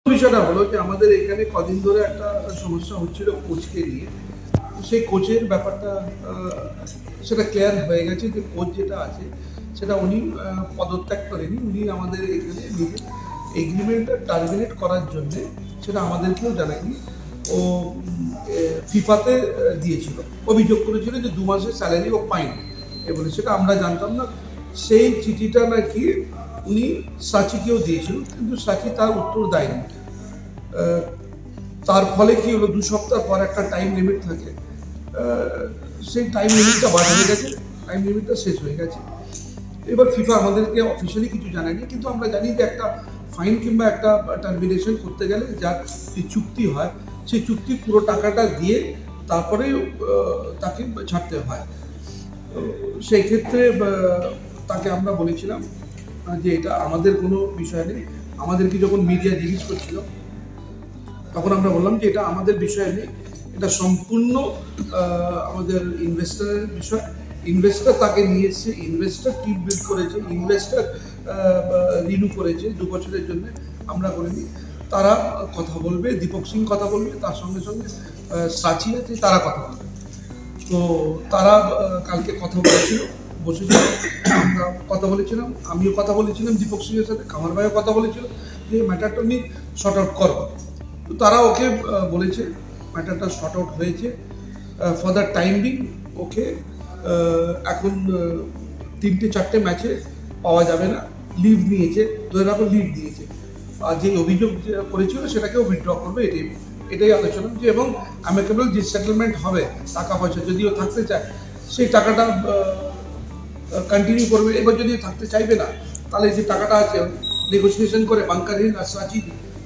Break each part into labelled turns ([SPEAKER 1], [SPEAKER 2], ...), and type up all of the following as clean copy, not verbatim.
[SPEAKER 1] বিষয়টা হলো যে আমাদের এখানে কদিন ধরে একটা সমস্যা হচ্ছিল কোচকে নিয়ে। সেই কোচের ব্যাপারটা সেটা ক্লিয়ার হয়ে গেছে যে কোচ যেটা আছে সেটা উনি পদত্যাগ করেনি। উনি আমাদের এখানে নিজের এগ্রিমেন্টটা টার্মিনেট করার জন্যে সেটা আমাদেরকেও জানায়নি। ও ফিফাতে দিয়েছিল, অভিযোগ করেছিল যে 2 মাসের স্যালারি ও পায়নি এবং সেটা আমরা জানতাম না। সেই চিঠিটা নাকি উনি সাচিকেও দিয়েছিল, কিন্তু সাচি তার উত্তর দেয়নি। তার ফলে কি হলো, 2 সপ্তাহ পর একটা টাইম লিমিট থাকে, সেই টাইম লিমিটটা বার হয়ে গেছে, টাইম লিমিটটা শেষ হয়ে গেছে। এবার ফিফা আমাদেরকে অফিসিয়ালি কিছু জানায়নি, কিন্তু আমরা জানি যে একটা ফাইন কিংবা একটা টার্মিনেশন করতে গেলে যার চুক্তি হয় সেই চুক্তির পুরো টাকাটা দিয়ে তারপরে তাকে ছাড়তে হয়। সেই ক্ষেত্রে তাকে আমরা বলেছিলাম যে এটা আমাদের কোনো বিষয় নেই। আমাদেরকে যখন মিডিয়া জিজ্ঞেস করছিল তখন আমরা বললাম যে এটা আমাদের বিষয় নেই, এটা সম্পূর্ণ আমাদের ইনভেস্টারের বিষয়। ইনভেস্টার তাকে নিয়ে এসছে, ইনভেস্টার টিম বিল্ড করেছে, ইনভেস্টার রিনিউ করেছে 2 বছরের জন্য, আমরা করিনি। তারা কথা বলবে, দীপক সিং কথা বলবে, তার সঙ্গে সঙ্গে সাচি আছে, তারা কথা বলবে। তো তারা কালকে কথা বলেছিল, বসেছিল, আমরা কথা বলেছিলাম, আমিও কথা বলেছিলাম দীপক সিংয়ের সাথে, কামার ভাইও কথা বলেছিল যে ম্যাটারটা উনি শর্ট আউট করো। তো তারা ওকে বলেছে ম্যাটারটা শর্ট আউট হয়েছে ফর দ্য টাইম বিং। ওকে এখন 3-4 ম্যাচে পাওয়া যাবে না, লিভ নিয়েছে, ধরে রাখো লিভ দিয়েছে, আর যে অভিযোগ করেছিল সেটাকেও উইথড্র করবে, এটাই আলোচনা যে, এবং অ্যামিকেবল যে সেটেলমেন্ট হবে টাকা পয়সা, যদিও থাকতে চায় সেই টাকাটা কন্টিনিউ করবে। এবার যদি থাকতে চাইবে না তাহলে যে টাকাটা আছে নেগোসিয়েশন করে বাংকার হিল আর সাচি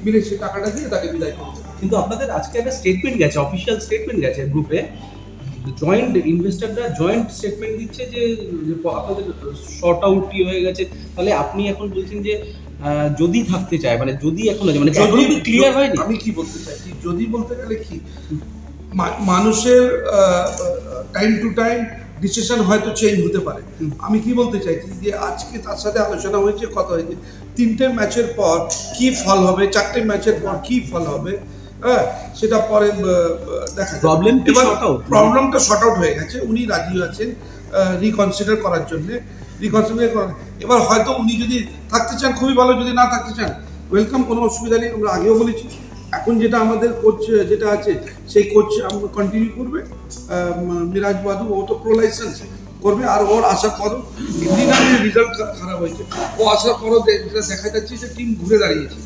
[SPEAKER 1] মিলে সেই টাকাটা দিয়ে তাকে বিদায় করবে।
[SPEAKER 2] কিন্তু আপনাদের আজকে একটা স্টেটমেন্ট গেছে, অফিসিয়াল স্টেটমেন্ট গেছে গ্রুপে, জয়েন্ট ইনভেস্টররা জয়েন্ট স্টেটমেন্ট দিচ্ছে যে আপনাদের শর্ট আউটই হয়ে গেছে। তাহলে আপনি এখন বলছেন যে যদি থাকতে চায়, মানে যদি এখন আছে, মানে যদি ক্লিয়ার হয়নি।
[SPEAKER 1] আমি কি বলতে চাইছি, যদি বলতে গেলে কি, মানুষের টাইম টু টাইম ডিসিশন হয়তো চেঞ্জ হতে পারে। আমি কি বলতে চাইছি যে আজকে তার সাথে আলোচনা হয়েছে, কথা হয়েছে, 3টে ম্যাচের পর কি ফল হবে, 4টে ম্যাচের পর কি ফল হবে, হ্যাঁ সেটা পরে দেখা যাবে। প্রবলেমটা শর্ট আউট হয়ে গেছে, উনি রাজি আছেন রিকনসিডার করার জন্যে, রিকনসিডার করার। এবার হয়তো উনি যদি থাকতে চান খুবই ভালো, যদি না থাকতে চান ওয়েলকাম, কোনো অসুবিধা নেই। আমরা আগেও বলেছি এখন যেটা আমাদের কোচ যেটা আছে সেই কোচ কন্টিনিউ করবে, মিরাজ বাদু, ও তো প্রো লাইসেন্স করবে। আর ওর আসার পরও ইন্ডিয়ানের রেজাল্ট খারাপ হয়েছে, ও আসার পরও দেখা যাচ্ছে যে টিম ঘুরে দাঁড়িয়েছে।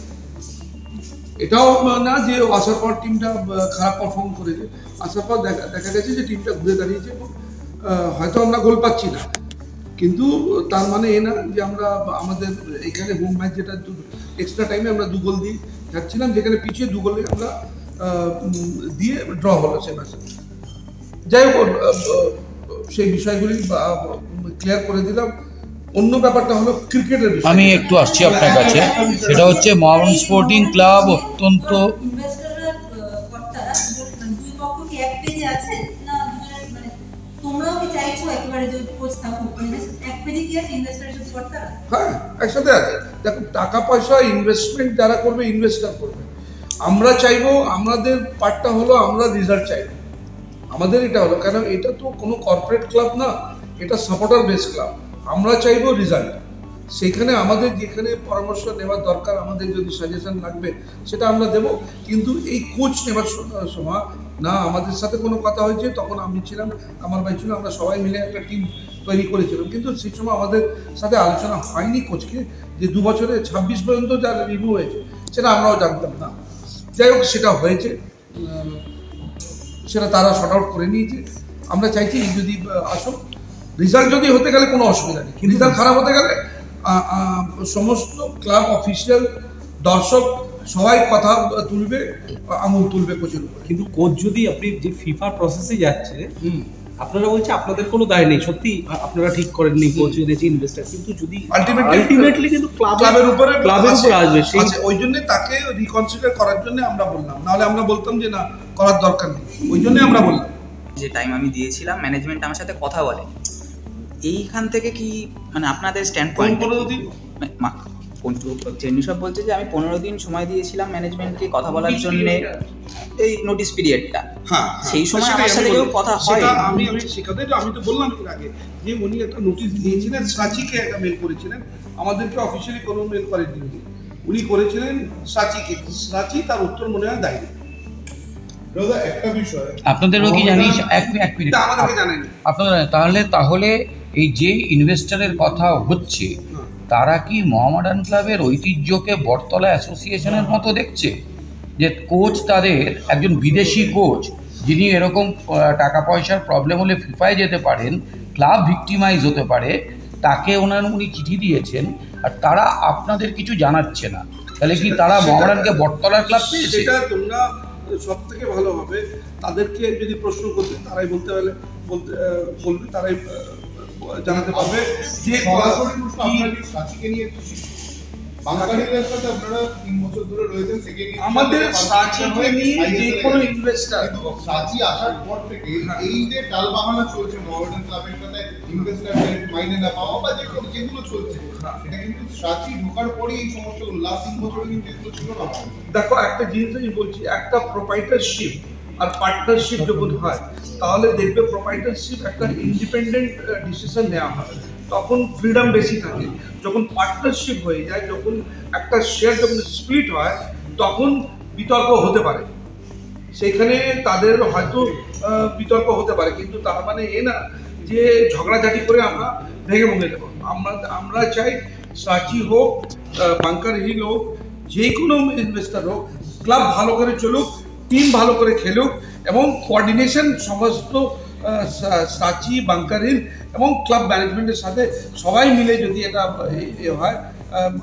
[SPEAKER 1] এটাও না যে ও আসার পর টিমটা খারাপ পারফর্ম করেছে, আসার পর দেখা গেছে যে টিমটা ঘুরে দাঁড়িয়েছে। এবং হয়তো আমরা গোল পাচ্ছি না, কিন্তু তার মানে এ না যে আমরা আমাদের এখানে হোম ম্যাচ যেটা এক্সট্রা টাইমে আমরা 2 গোল দিয়ে যাচ্ছিলাম, যেখানে পিছিয়ে 2 গোলে আমরা দিয়ে ড্র হলো সে ম্যাচে। যাই হোক, সেই বিষয়গুলি ক্লিয়ার করে দিলাম। অন্য ব্যাপারটা হলো ক্রিকেটের বিষয়।
[SPEAKER 3] আমি একটু আসছি আপনার কাছে, সেটা হচ্ছে মহারণ স্পোর্টিং ক্লাব অত্যন্ত
[SPEAKER 1] হ্যাঁ একসাথে আছে। দেখুন, টাকা পয়সা ইনভেস্টমেন্ট যারা করবে, ইনভেস্টার করবে। আমরা চাইবো, আমাদের পার্টটা হলো আমরা রেজাল্ট চাইবো, আমাদের এটা হলো, কেন এটা তো কোনো কর্পোরেট ক্লাব না, এটা সাপোর্টার বেস ক্লাব। আমরা চাইবো রেজাল্ট, সেখানে আমাদের যেখানে পরামর্শ নেওয়ার দরকার, আমাদের যদি সাজেশন লাগবে সেটা আমরা দেব। কিন্তু এই কোচ নেওয়ার সময় না আমাদের সাথে কোনো কথা হয়েছে, তখন আমি ছিলাম, আমার ভাই ছিল, আমরা সবাই মিলে একটা টিম তৈরি করেছিলাম, কিন্তু সেই সময় আমাদের সাথে আলোচনা হয়নি কোচকে যে 2 বছরে 26 পর্যন্ত যা রিভিউ হয়েছে সেটা আমরাও জানতাম না। যাই হোক, সেটা হয়েছে, সেটা তারা শর্ট আউট করে নিয়েছে। আমরা চাইছি যদি আসুক, রেজাল্ট যদি হতে গেলে কোনো অসুবিধা নেই, কিন্তু রেজাল্ট খারাপ হতে গেলে সমস্ত ক্লাব অফিসিয়াল দর্শক সবাই কথা তুলবে, আঙুল তুলবে কোচের উপর।
[SPEAKER 2] কিন্তু কোচ যদি, আপনি যে ফিফা প্রসেসে যাচ্ছে, আপনারা বলছে আপনাদের কোনো দায় নেই, সত্যি আপনারা ঠিক করেননি, কোচ এনেছে ইনভেস্টার, কিন্তু যদি আলটিমেটলি কিন্তু ক্লাবের উপরে আসবে,
[SPEAKER 1] ওই জন্য তাকে রিকনসিডার করার জন্য আমরা বললাম, নাহলে আমরা বলতাম যে না করার দরকার নেই, ওই জন্য আমরা বললাম।
[SPEAKER 4] যে টাইম আমি দিয়েছিলাম, ম্যানেজমেন্ট আমার সাথে কথা বলে, এইখান থেকে কি মানে আপনাদের স্ট্যান্ড পয়েন্ট চেন্নি সব বলছে যে আমি 15 দিন সময় দিয়েছিলাম ম্যানেজমেন্টকে কথা বলার জন্য, এই নোটিস পিরিয়ডটা।
[SPEAKER 1] হ্যাঁ,
[SPEAKER 4] সেই সময়
[SPEAKER 1] সেটাই
[SPEAKER 4] আমার
[SPEAKER 1] আমি
[SPEAKER 4] সাথে
[SPEAKER 1] বললাম।
[SPEAKER 4] কেউ কথা হয়?
[SPEAKER 1] সেটা আমি সেটাই তো আমি তো বললাম এর আগে যে উনি একটা নোটিশ দিয়েছিলেন, সাচিকে একটা মেল করেছিলেন, আমাদেরকে অফিসিয়ালি কোনো মেল করেননি উনি করেছিলেন সাচিকে। সাচি তার উত্তর মনে হয় দেয়নি।
[SPEAKER 5] দাদা একটা বিষয়
[SPEAKER 3] আপনাদেরও কি জানিস এক মিনিট
[SPEAKER 1] এটা আমাদেরকে জানায়নি।
[SPEAKER 3] আপনারা তাহলে এই যে ইনভেস্টরের কথা হচ্ছে
[SPEAKER 1] হ্যাঁ।
[SPEAKER 3] তারা কি মোহামেডান ক্লাবের ঐতিহ্যকে বটতলা অ্যাসোসিয়েশনের মতো দেখছে, যে কোচ তাদের একজন বিদেশি কোচ যিনি এরকম টাকা পয়সার প্রবলেম হলে ফিফায় যেতে পারেন, ক্লাব ভিক্টিমাইজ হতে পারে, তাকে উনি চিঠি দিয়েছেন আর তারা আপনাদের কিছু জানাচ্ছে না, তাহলে কি তারা মোহামেডানকে বটতলার ক্লাব পেয়েছে?
[SPEAKER 1] সেটা তোমরা সব থেকে ভালো হবে তাদেরকে যদি প্রশ্ন করতে, তারাই বলবে, তারাই জানাতে পারবে যে
[SPEAKER 5] সরাসরি প্রশ্ন আপনারা কি সাচিকে নিয়ে খুশি? বাংলাদেশের সাথে আপনারা 3 বছর ধরে রয়েছেন, সেকেন্ড
[SPEAKER 1] আমাদের সাচিকে নিয়ে যে কোনো ইনভেস্টার,
[SPEAKER 5] সাচি আসার পর থেকে এই যে টালবাহানা চলছে মোহামেডান ক্লাবের সাথে ইনভেস্টরদের মাইনে না পাওয়া বা যেগুলো চলছে, এটা কিন্তু সাচি ঢোকার পরেই এই সমস্যাগুলো লাস্ট 3 বছরে কিন্তু এগুলো ছিল না।
[SPEAKER 1] দেখো একটা জিনিস আমি বলছি, একটা প্রোপাইটারশিপ আর পার্টনারশিপ যখন হয় তাহলে দেখবে প্রোপাইটারশিপ একটা ইন্ডিপেন্ডেন্ট ডিসিশন নেওয়া হয়, তখন ফ্রিডম বেশি থাকে। যখন পার্টনারশিপ হয়ে যায়, যখন একটা শেয়ার যখন স্প্লিট হয়, তখন বিতর্ক হতে পারে, সেখানে তাদের হয়তো বিতর্ক হতে পারে, কিন্তু তার মানে এ না যে ঝগড়াঝাটি করে আমরা ভেঙে ভেঙে দেবো। আমরা চাই সাচি হোক, বাংকার হিল হোক, যে কোনো ইনভেস্টার হোক, ক্লাব ভালো করে চলুক, টিম ভালো করে খেলুক এবং কোঅর্ডিনেশন সমস্ত সাচি, বাংকার হিল এবং ক্লাব ম্যানেজমেন্টের সাথে সবাই মিলে যদি এটা হয়,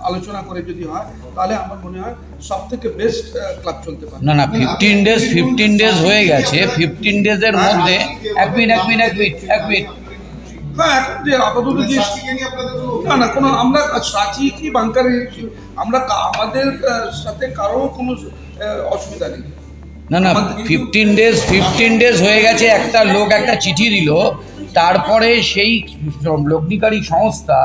[SPEAKER 1] আলোচনা করে যদি হয়, তাহলে আমার মনে হয় সব থেকে বেস্ট ক্লাব চলতে পারে।
[SPEAKER 3] না 15 ডেজ হয়ে গেছে, 15 ডেজের মধ্যে এক মিনিট
[SPEAKER 1] হ্যাঁ, এখন যে আপাতত যে
[SPEAKER 5] সাচিকে নিয়ে আপনাদের
[SPEAKER 1] না কোনো আমরা সাচি কি বাংকার আমরা আমাদের সাথে কারো কোনো অসুবিধা নেই।
[SPEAKER 3] না 15 ডেজ হয়ে গেছে, একটা লোক একটা চিঠি দিল, তারপরে সেই লগ্নিকারী সংস্থা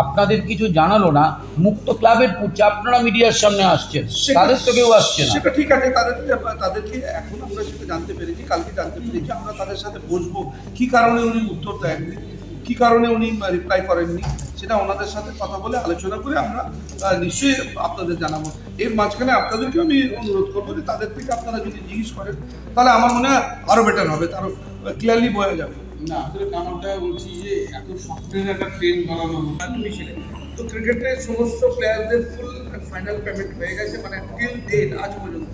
[SPEAKER 3] আপনাদের কিছু জানালো না, মুক্ত ক্লাবের পড়ছে, আপনারা মিডিয়ার সামনে আসছেন, তাদের তো কেউ আসছে না।
[SPEAKER 1] সেটা ঠিক আছে, তাদেরকে এখন আমরা সেটা জানতে পেরেছি, কালকে জানতে পেরেছি, আমরা তাদের সাথে বসবো কি কারণে উনি উত্তর দেননি, কি কারণে উনি রিপ্লাই করেননি, সেটা ওনাদের সাথে কথা বলে আলোচনা করে আমরা নিশ্চয়ই আপনাদের জানাবো। এর মাঝখানে আপনাদেরকে আমি অনুরোধ করবো যে তাদের থেকে আপনারা যদি জিজ্ঞেস করেন তাহলে আমার মনে হয় আরও বেটার হবে, তারও ক্লিয়ারলি বোঝা যাবে।
[SPEAKER 6] না আসলে কারণটা বলছি যে এত সফটওয়্যার একটা ট্রেন বানানো
[SPEAKER 1] তুমি ছিলেন তো, ক্রিকেটের সমস্ত প্লেয়ারদের ফুল ফাইনাল পেমেন্ট হয়ে গেছে, মানে টিল ডেট আজ পর্যন্ত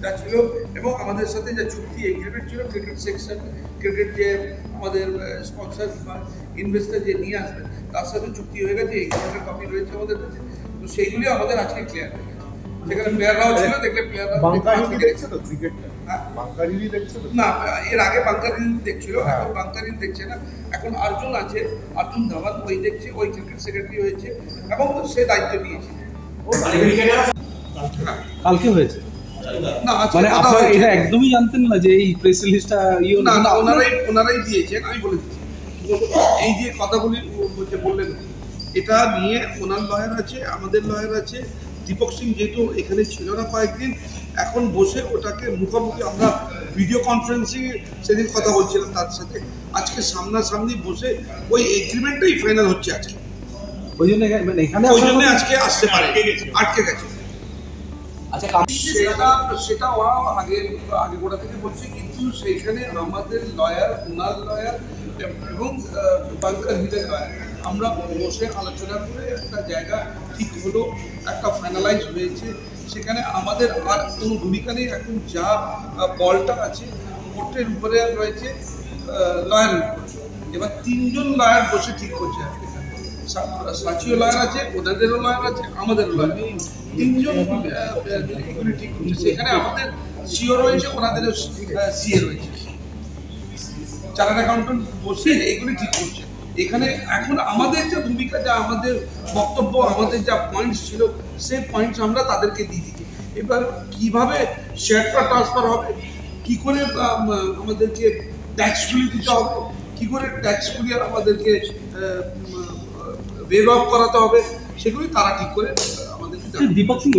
[SPEAKER 1] যা ছিল, এবং আমাদের সাথে যে চুক্তি এগ্রিমেন্ট ছিল ক্রিকেট সেকশন, ক্রিকেট যে আমাদের স্পন্সর বা ইনভেস্টার যে নিয়ে আসবে তার সাথে চুক্তি হয়ে গেছে, এগ্রিমেন্টের কপি রয়েছে আমাদের কাছে, তো সেইগুলি আমাদের আজকে ক্লিয়ার হয়ে গেছে। সেখানে প্লেয়াররাও ছিল, দেখলে প্লেয়াররা
[SPEAKER 5] দেখছে তো ক্রিকেটটা, বাংকারিরই দেখছে তো
[SPEAKER 1] না, এর আগে বাংকারিন দেখছিল, এখন বাংকারিন দেখছে না, এখন অর্জুন আছে, অর্জুন ধাওয়ান ওই দেখছে, ওই ক্রিকেট সেক্রেটারি হয়েছে এবং সে দায়িত্ব নিয়েছে।
[SPEAKER 2] কালকে হয়েছে
[SPEAKER 1] না আজকে
[SPEAKER 2] মানে
[SPEAKER 1] কথা
[SPEAKER 2] আপনারা
[SPEAKER 1] হয়েছে।
[SPEAKER 2] এটা একদমই জানতেন না যে এই প্রেস রিলিজটা
[SPEAKER 1] না ওনারাই দিয়েছেন, আমি বলে দিচ্ছি। এই যে কথাগুলি বললেন, এটা নিয়ে ওনার লয়ার আছে, আমাদের লয়ার আছে, দীপক সিং যেহেতু এখানে ছিল না কয়েকদিন, এখন বসে ওটাকে মুখোমুখি আমরা ভিডিও কনফারেন্সিং সেদিন কথা বলছিলাম তার সাথে, আজকে সামনাসামনি বসে ওই এগ্রিমেন্টটাই ফাইনাল হচ্ছে আজকে,
[SPEAKER 2] ওই জন্য মানে এখানে
[SPEAKER 1] ওই জন্য আজকে আসতে পারে, আটকে গেছে।
[SPEAKER 4] আচ্ছা
[SPEAKER 1] সেটা ওরা আগে গোটা থেকে বলছে, কিন্তু সেইখানে আমাদের লয়ার, ওনার লয়ার এবং বাংকার হিলের লয়ার আমরা বসে আলোচনা করে একটা জায়গা ঠিক হলো, একটা ফাইনালাইজ হয়েছে, সেখানে আমাদের আর কোনো ভূমিকা নেই। এখন যা বলটা আছে কোর্টের উপরে রয়েছে লয়ারের উপর, এবার 3 জন লয়ার বসে ঠিক করছে। সাচিও লয়ার আছে, ওনাদেরও লয়ার আছে, আমাদেরও লয়ার, 3 জন এগুলি ঠিক করছে। সেখানে আমাদের সিও রয়েছে, ওনাদেরও সিএ রয়েছে, চার্টার্ড অ্যাকাউন্টেন্ট বসে এইগুলি ঠিক করছে। এখানে এখন আমাদের যে ভূমিকা, যা আমাদের বক্তব্য, আমাদের যা পয়েন্টস ছিল, সেই পয়েন্টস আমরা তাদেরকে দিয়ে দিই। এবার কীভাবে শেয়ারটা ট্রান্সফার হবে, কী করে আমাদেরকে ট্যাক্সগুলি দিতে হবে, কী করে ট্যাক্সগুলি আমাদেরকে ওয়েভ অফ করাতে হবে, সেগুলি তারা ঠিক করে আমাদের
[SPEAKER 2] দীপক সিং